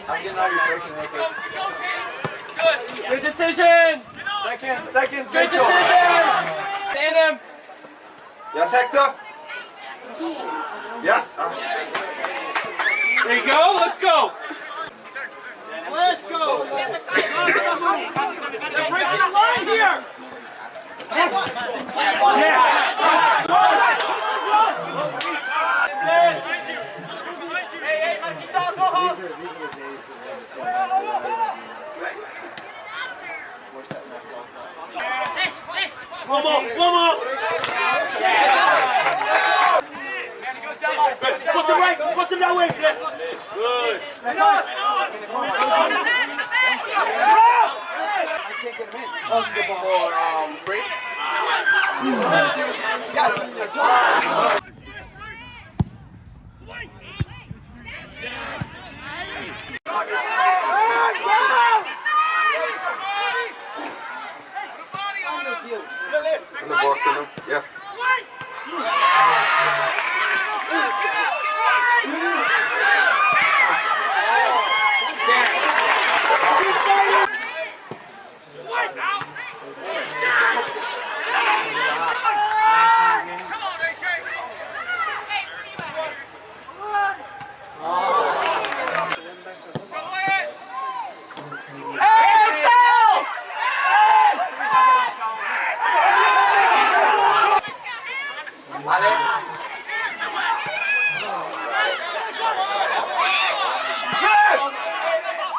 I'm getting all your searching real quick. Good decision! Second. Good decision! Stand him! Yes, Hector. Yes. There you go, let's go! Let's go! They're breaking the line here! Hey, Masito, go home! One more. Push him right, push him that way. Yes. Good. That's on. I can't get him in. Oh, it's a good ball. For Brace. In the box, in yes.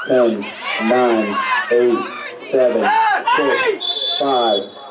Ten, 9, 8, 7, 6, 5,